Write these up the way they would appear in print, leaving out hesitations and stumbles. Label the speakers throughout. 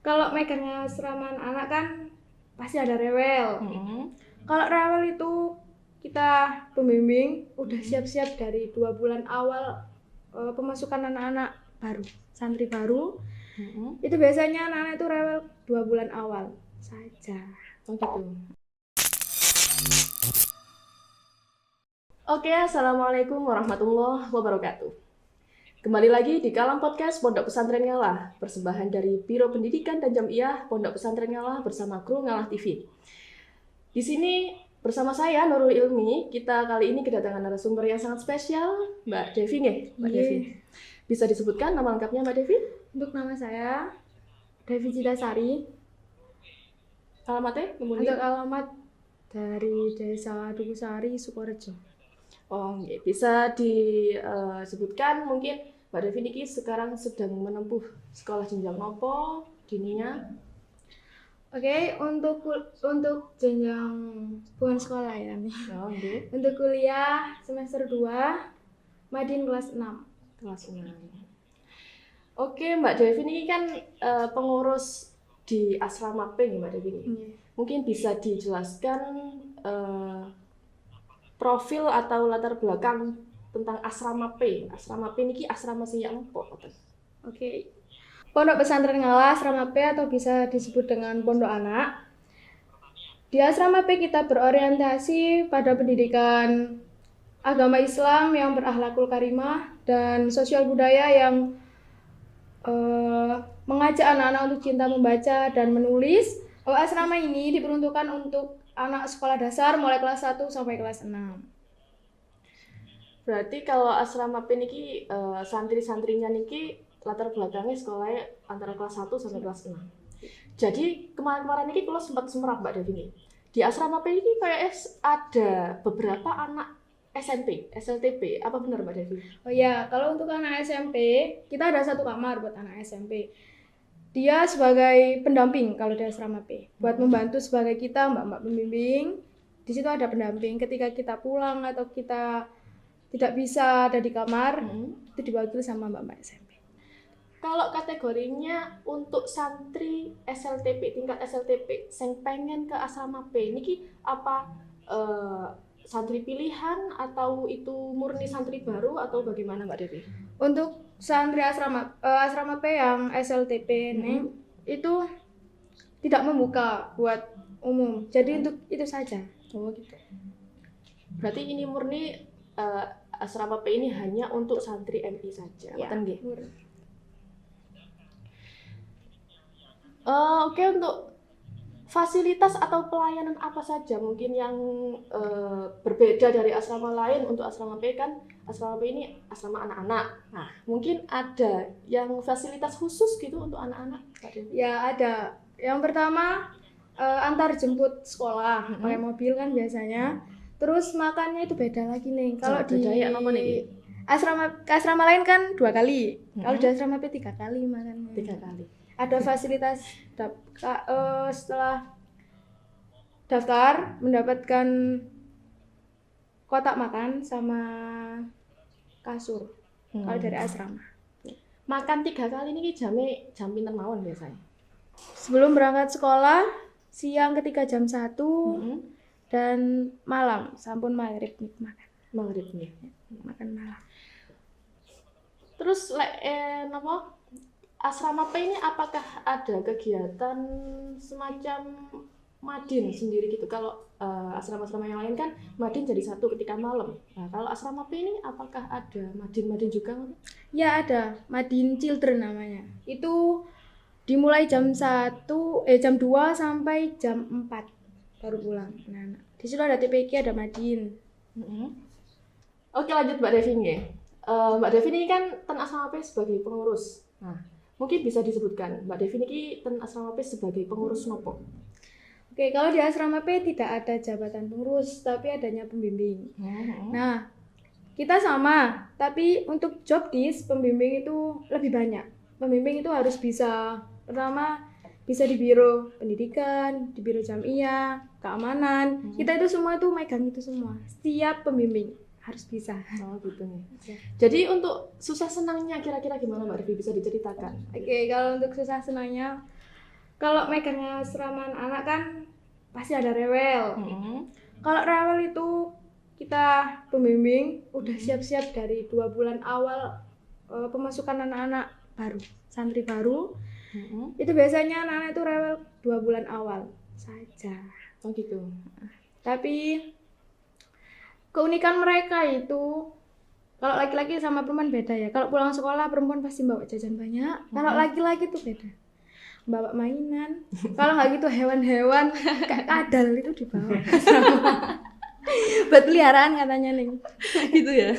Speaker 1: Kalau megangnya asrama anak kan pasti ada rewel. Kalau rewel itu kita pembimbing udah siap-siap dari 2 bulan awal pemasukan anak-anak baru, santri baru. Itu biasanya anak-anak itu rewel 2 bulan awal saja.
Speaker 2: Oh gitu. Oke, assalamualaikum warahmatullahi wabarakatuh. Kembali lagi di Kalam Podcast Pondok Pesantren Ngalah, persembahan dari Biro Pendidikan dan Jamiyah Pondok Pesantren Ngalah bersama kru Ngalah TV. Di sini bersama saya Nurul Ilmi, kita kali ini kedatangan narasumber yang sangat spesial, Mbak Devi nih, Mbak Devi. Bisa disebutkan nama lengkapnya Mbak Devi?
Speaker 1: Untuk nama saya Devi Citasari.
Speaker 2: Alamatnya?
Speaker 1: Untuk alamat dari Desa Dukusari, Sukorejo.
Speaker 2: Oh, bisa disebutkan mungkin Mbak Devi niki sekarang sedang menempuh sekolah jenjang nopo dininya?
Speaker 1: Oke, untuk jenjang bukan sekolah ya nih.
Speaker 2: Oh, okay.
Speaker 1: Untuk kuliah semester 2, Madin kelas 6.
Speaker 2: Kelas 6. Oke, Mbak Devi ini kan pengurus di asrama P nih Mbak Devi. Mungkin bisa dijelaskan profil atau latar belakang tentang asrama P. Asrama P ini asrama sing apa?
Speaker 1: Oke. Pondok Pesantren Ngalah asrama P atau bisa disebut dengan pondok anak. Di asrama P kita berorientasi pada pendidikan agama Islam yang berakhlakul karimah dan sosial budaya yang mengajak anak-anak untuk cinta membaca dan menulis. Asrama ini diperuntukkan untuk anak sekolah dasar mulai kelas 1 sampai kelas 6.
Speaker 2: Berarti kalau asrama P niki santri-santrinya niki latar belakangnya sekolahnya antara kelas 1 sampai kelas 6. Jadi kemarin-kemarin niki kalau sempat semerap Mbak Devi nih. Di asrama P ini kayak ada beberapa anak SMP, SLTP. Apa benar Mbak Devi?
Speaker 1: Oh iya, kalau untuk anak SMP, kita ada 1 kamar buat anak SMP. Dia sebagai pendamping kalau di asrama P, buat membantu sebagai kita mbak-mbak pembimbing. Di situ ada pendamping ketika kita pulang atau kita tidak bisa ada di kamar, itu diwakili sama mbak-mbak SMP.
Speaker 2: Kalau kategorinya untuk santri SLTP, tingkat SLTP, yang pengen ke asrama P, ini apa santri pilihan atau itu murni santri baru atau bagaimana Mbak Devi?
Speaker 1: Untuk santri asrama P yang SLTP nih itu tidak membuka buat umum. Jadi untuk itu saja.
Speaker 2: Oh gitu. Berarti ini murni asrama P ini hanya untuk santri MI saja.
Speaker 1: Ya,
Speaker 2: Oke, untuk fasilitas atau pelayanan apa saja mungkin yang berbeda dari asrama lain. Untuk asrama P kan asrama P ini asrama anak-anak. Nah, mungkin ada yang fasilitas khusus gitu untuk anak-anak?
Speaker 1: Ya ada. Yang pertama antar jemput sekolah pakai mobil kan biasanya. Terus makannya itu beda lagi nih. Kalau di asrama lain kan 2 kali. Kalau di asrama P 3 kali makannya.
Speaker 2: 3 kali.
Speaker 1: Ada fasilitas setelah daftar mendapatkan kotak makan sama kasur kalau dari asrama.
Speaker 2: Makan 3 kali ini jam pinten mawon biasanya?
Speaker 1: Sebelum berangkat sekolah, siang ketika jam 1 dan malam sampun maghrib makan.
Speaker 2: Maghrib nih.
Speaker 1: Makan malam.
Speaker 2: Terus asrama P ini apakah ada kegiatan semacam madin sendiri gitu? Kalau asrama-asrama yang lain kan madin jadi satu ketika malam. Nah, kalau asrama P ini apakah ada madin-madin juga?
Speaker 1: Ya ada, madin children namanya. Itu dimulai jam 2 sampai jam 4 baru pulang. Nah, di situ ada TPQ, ada madin.
Speaker 2: Oke, lanjut Mbak Devi nih. Mbak Devi ini kan ten asrama P sebagai pengurus. Nah, mungkin bisa disebutkan Mbak Devi ini ten asrama P sebagai pengurus nopo?
Speaker 1: Oke, kalau di asrama P tidak ada jabatan pengurus, tapi adanya pembimbing. Nah, kita sama, tapi untuk job desk pembimbing itu lebih banyak. Pembimbing itu harus bisa, pertama bisa di biro pendidikan, di biro jamiyah, keamanan. Kita itu semua itu megang itu semua. Setiap pembimbing harus bisa.
Speaker 2: Oh gitu nih. Jadi untuk susah senangnya kira-kira gimana Mbak Devi, bisa diceritakan?
Speaker 1: Oke, kalau untuk susah senangnya kalau megang asrama anak kan pasti ada rewel. Kalau rewel itu kita pembimbing udah siap-siap dari 2 bulan awal pemasukan anak-anak baru, santri baru. Itu biasanya anak-anak itu rewel 2 bulan awal saja.
Speaker 2: Oh gitu.
Speaker 1: Tapi keunikan mereka itu kalau laki-laki sama perempuan beda ya. Kalau pulang sekolah perempuan pasti bawa jajan banyak. Kalau laki-laki tuh beda. Bawa mainan. Kalau nggak gitu hewan-hewan kayak kadal itu dibawa. Buat peliharaan katanya nih.
Speaker 2: Gitu ya.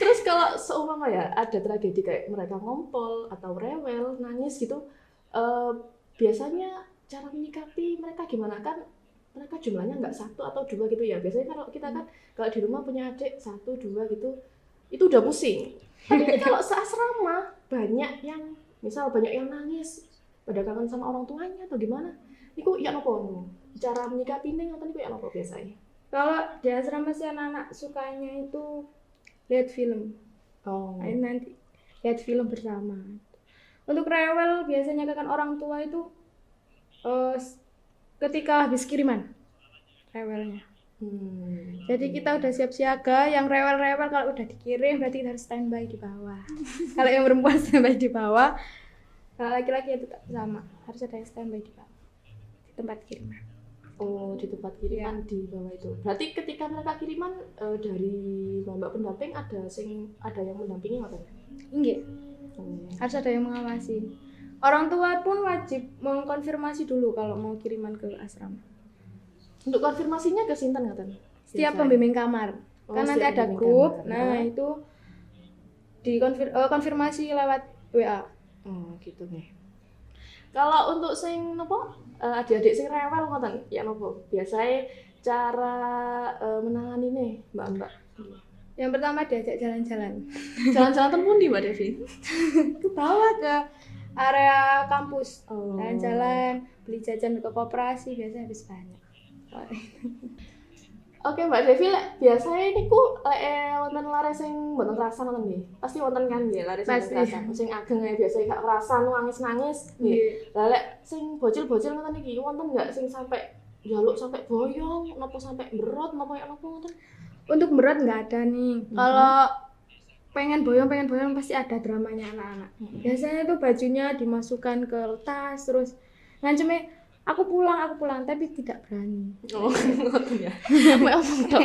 Speaker 2: Terus kalau seumpama ya ada tragedi kayak mereka ngompol atau rewel, nangis gitu, biasanya cara menyikapi mereka gimana? Kan mereka jumlahnya nggak 1 atau 2 gitu ya. Biasanya kalau kita kan kalau di rumah punya adik 1, 2 gitu, itu udah pusing. Tapi ini kalau seasrama banyak yang misal banyak yang nangis pada kangen sama orang tuanya atau gimana? Niku ya nopo? Cara menyikapi ning ngoten niku ya nopo biasanya?
Speaker 1: Kalau di asrama sih anak-anak sukanya itu lihat film. Nanti lihat film bersama. Untuk rewel biasanya kan orang tua itu ketika habis kiriman rewelnya. Jadi kita udah siap siaga, yang rewel-rewel kalau udah dikirim berarti kita harus standby di bawah. Kalau yang perempuan standby di bawah, kalau laki-laki itu sama, harus ada yang standby di bawah di tempat kiriman.
Speaker 2: Oh, di tempat kiriman di bawah itu. Berarti ketika mereka kiriman dari mbak pendamping ada yang mendampingi nggak?
Speaker 1: Enggak. Harus ada yang mengawasi. Orang tua pun wajib mengkonfirmasi dulu kalau mau kiriman ke asrama. Untuk
Speaker 2: konfirmasinya ke sinten ngaten?
Speaker 1: Setiap pembimbing kamar. Kan nanti ada grup. Nah, itu konfirmasi lewat WA.
Speaker 2: Oh, gitu nih. Kalau untuk sing nopo adik-adik sing rewel ngoten, ya nopo? Biasanya cara menangani nih, Mbak.
Speaker 1: Yang pertama diajak jalan-jalan.
Speaker 2: Jalan-jalan ten pundi, Mbak Devi?
Speaker 1: Ke bawah ke area kampus. Jalan-jalan, beli jajan ke koperasi biasanya habis banyak.
Speaker 2: Oke, Mbak Devi, biasanya niku wonten lare sing mboten kerasa ngoten nggih. Pasti wonten kan nggih lare sing kerasa. Sing ageng ae biasa gak kerasa nangis-nangis nggih. Lah lek sing bocil-bocil ngoten iki wonten enggak sing sampai njaluk sampai boyong, napa sampai berot, napa ngoten?
Speaker 1: Untuk berat nggak ada nih. Kalau pengen boyong pasti ada dramanya anak-anak. Biasanya tuh bajunya dimasukkan ke tas terus ngancemnya aku pulang tapi tidak berani.
Speaker 2: Oh, ngoten ya. Mek omong tok.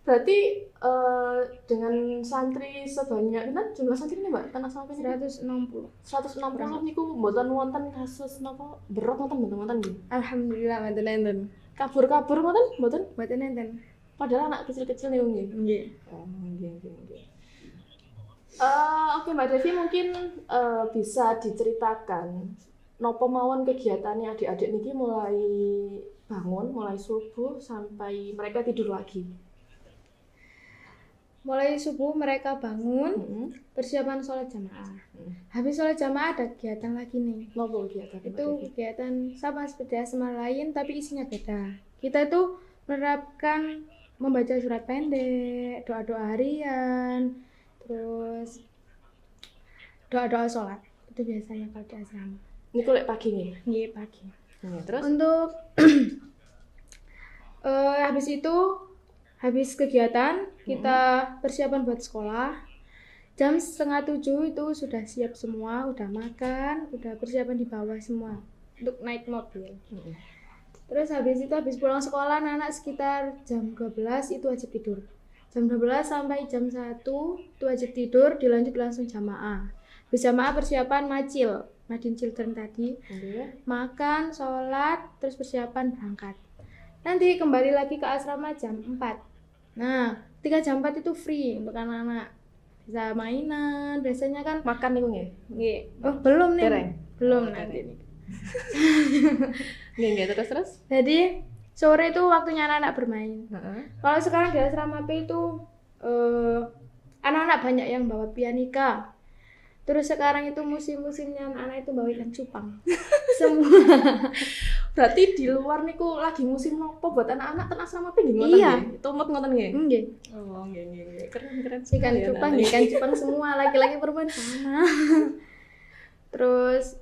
Speaker 2: Berarti dengan santri sebanyak kan jumlah santri ini Mbak tanah sampai
Speaker 1: 160
Speaker 2: niku mboten wonten kasus napa berot wonten nggih.
Speaker 1: Alhamdulillah mboten enten.
Speaker 2: Kabur mboten
Speaker 1: enten.
Speaker 2: Padahal anak kecil-kecil nih nggih.
Speaker 1: Nggih.
Speaker 2: Oh, nggih. Oke Mbak Devi mungkin bisa diceritakan napa mawon kegiatannya adik-adik niki mulai bangun, mulai subuh sampai mereka tidur lagi.
Speaker 1: Mulai subuh mereka bangun, persiapan sholat jamaah. Habis sholat jamaah ada kegiatan lagi nih.
Speaker 2: Napa kegiatan?
Speaker 1: Itu kegiatan sama seperti asrama lain tapi isinya beda. Kita itu menerapkan membaca surat pendek, doa-doa harian, terus doa-doa sholat. Itu biasanya kalau di asrama.
Speaker 2: Ini kulek pagi nih?
Speaker 1: Iya pagi.
Speaker 2: Terus?
Speaker 1: Untuk habis kegiatan kita persiapan buat sekolah. Jam 6:30 itu sudah siap semua, udah makan, udah persiapan di bawah semua untuk naik mobil. Terus habis pulang sekolah anak-anak sekitar jam 12 itu wajib tidur. Jam 12 sampai jam 1 itu wajib tidur, dilanjut langsung jamaah. Habis jamaah persiapan Madin Children tadi. Makan, sholat, terus persiapan berangkat. Nanti kembali lagi ke asrama jam 4. Nah, 3 jam 4 itu free untuk anak-anak. Bisa mainan, biasanya kan
Speaker 2: makan nih nggih.
Speaker 1: Nggih. Oh, belum nih.
Speaker 2: Tereng.
Speaker 1: Belum nanti nih.
Speaker 2: Nggih, terus.
Speaker 1: Jadi, sore itu waktunya anak-anak bermain. Kalau sekarang di asrama P itu anak-anak banyak yang bawa pianika. Terus sekarang itu musim-musimnya anak-anak itu bawa ikan cupang. Semua.
Speaker 2: Berarti di luar niku lagi musim nopo buat anak-anak ten asrama P nggih ngoten nggih. Tumut ngoten nggih.
Speaker 1: Nggih.
Speaker 2: Oh, nggih. Keren.
Speaker 1: Ikan cupang semua, laki-laki perempuan sama. Terus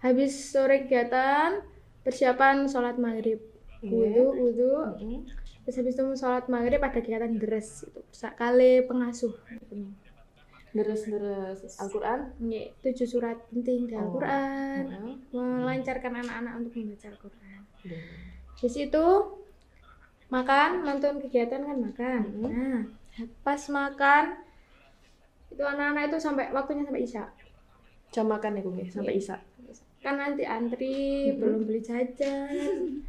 Speaker 1: habis sore kegiatan persiapan sholat maghrib, wudhu. Terus habis itu sholat maghrib ada kegiatan deres itu kali pengasuh.
Speaker 2: Deres Al-Quran.
Speaker 1: 7 surat penting di Al-Quran, melancarkan anak-anak untuk membaca Al-Quran. Di situ makan, nonton kegiatan kan makan. Nah, pas makan itu anak-anak itu waktunya sampai isya.
Speaker 2: Jam makan ya sampai isya.
Speaker 1: Kan nanti antri, belum beli jajan.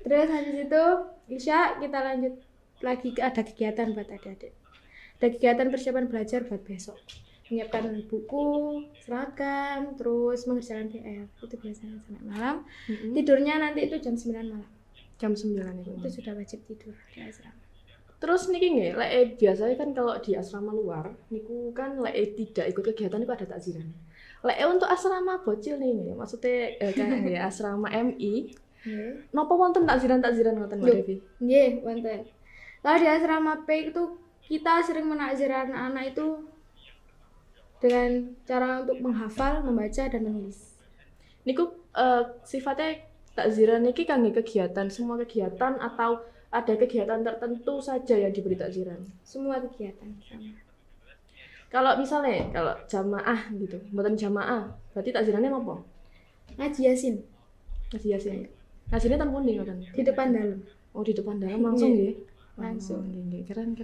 Speaker 1: Terus habis itu isya kita lanjut lagi ada kegiatan buat adik-adik. Ada kegiatan persiapan belajar buat besok. Menyiapkan buku, seragam, terus mengerjakan PR. Itu biasanya sampai malam. Tidurnya nanti itu jam 9 malam.
Speaker 2: Jam 9 itu.
Speaker 1: Itu sudah wajib tidur di asrama.
Speaker 2: Terus niki nggih, lek biasanya kan kalau di asrama luar niku kan lek tidak ikut kegiatan niku ada takziran. Lek untuk asrama bocil nih, maksudnya kan ya asrama MI. Napa wonten takziran-takziran ngoten Mbak Devi?
Speaker 1: Nggih, wonten. Kalau di asrama P itu kita sering menakzir anak-anak itu dengan cara untuk menghafal, membaca dan menulis.
Speaker 2: Niku sifatnya takziran niki kangge kegiatan, semua kegiatan atau ada kegiatan tertentu saja yang diberi takziran?
Speaker 1: Semua kegiatan sama.
Speaker 2: Kalau misalnya kalau jamaah gitu, mboten jamaah, berarti takzirannya apa?
Speaker 1: Ngaji Yasin.
Speaker 2: Ngaji Yasin. Ngajinya teng pundi ngoten?
Speaker 1: Di depan dalam.
Speaker 2: Oh, di depan dalam langsung nggih.
Speaker 1: Langsung.
Speaker 2: Nggih, keren.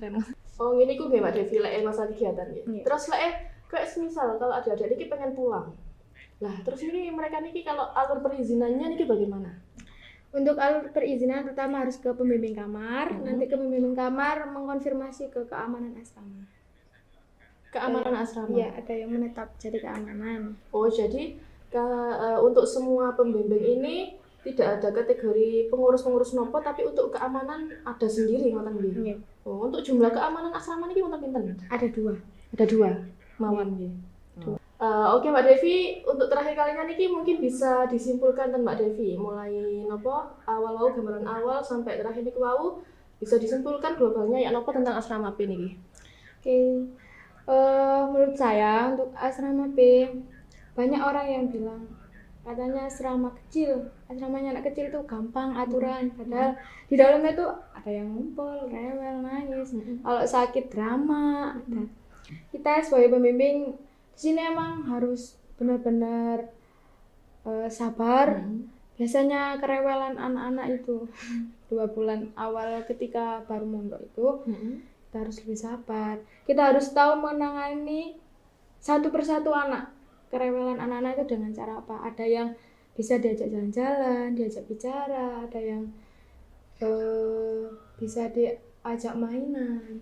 Speaker 2: Oh, ngene iku nggih Mbak Devi lek masa kegiatan nggih. Terus lek kayak semisal kalau ada adik niki pengen pulang. Lah, terus ini mereka niki kalau alur perizinannya niki bagaimana?
Speaker 1: Untuk alur perizinan pertama harus ke pembimbing kamar, nanti ke pembimbing kamar mengkonfirmasi ke keamanan asrama.
Speaker 2: Keamanan asrama?
Speaker 1: Iya, ada yang menetap jadi keamanan.
Speaker 2: Oh, jadi untuk semua pembimbing ini tidak ada kategori pengurus-pengurus nopo, tapi untuk keamanan ada sendiri ngoten nggih. Oh, untuk jumlah keamanan asrama niki wonten pinten?
Speaker 1: Ada 2.
Speaker 2: Ada 2. Mawon nggih. Oke Mbak Devi, untuk terakhir kalinya niki mungkin bisa disimpulkan ten Mbak Devi, mulai nopo awal gambaran awal sampai terakhir niku wau bisa disimpulkan globalnya ya nopo tentang asrama P niki.
Speaker 1: Oke. Menurut saya untuk asrama P banyak orang yang bilang katanya asramanya anak kecil itu gampang aturan, padahal di dalamnya tuh ada yang ngumpul, rewel, nangis, kalau sakit drama. Kita sebagai pembimbing di sini emang harus benar-benar sabar. Biasanya kerewelan anak-anak itu 2 bulan awal ketika baru mondok itu kita harus lebih sabar. Kita harus tahu menangani satu persatu anak. Kerewelan anak-anak itu dengan cara apa? Ada yang bisa diajak jalan-jalan, diajak bicara, ada yang bisa diajak mainan.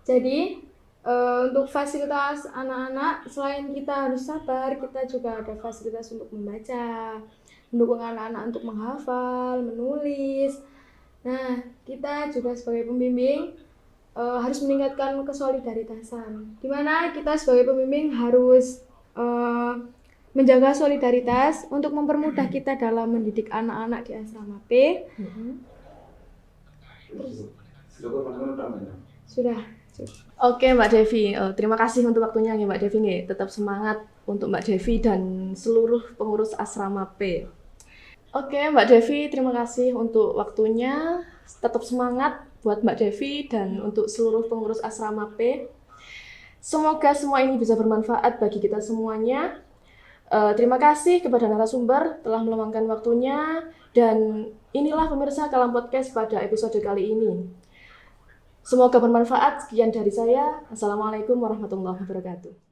Speaker 1: Jadi untuk fasilitas anak-anak, selain kita harus sabar, kita juga ada fasilitas untuk membaca, mendukung anak-anak untuk menghafal, menulis. Nah, kita juga sebagai pembimbing harus meningkatkan kesolidaritasan, di mana kita sebagai pembimbing harus menjaga solidaritas untuk mempermudah kita dalam mendidik anak-anak di asrama P. Sudah.
Speaker 2: Oke Mbak Devi, terima kasih untuk waktunya nih Mbak Devi nih. Tetap semangat untuk Mbak Devi dan seluruh pengurus asrama P. Oke Mbak Devi, terima kasih untuk waktunya. Tetap semangat buat Mbak Devi dan untuk seluruh pengurus asrama P. Semoga semua ini bisa bermanfaat bagi kita semuanya. Terima kasih kepada narasumber telah meluangkan waktunya, dan inilah pemirsa Kalam Podcast pada episode kali ini. Semoga bermanfaat. Sekian dari saya. Assalamualaikum warahmatullahi wabarakatuh.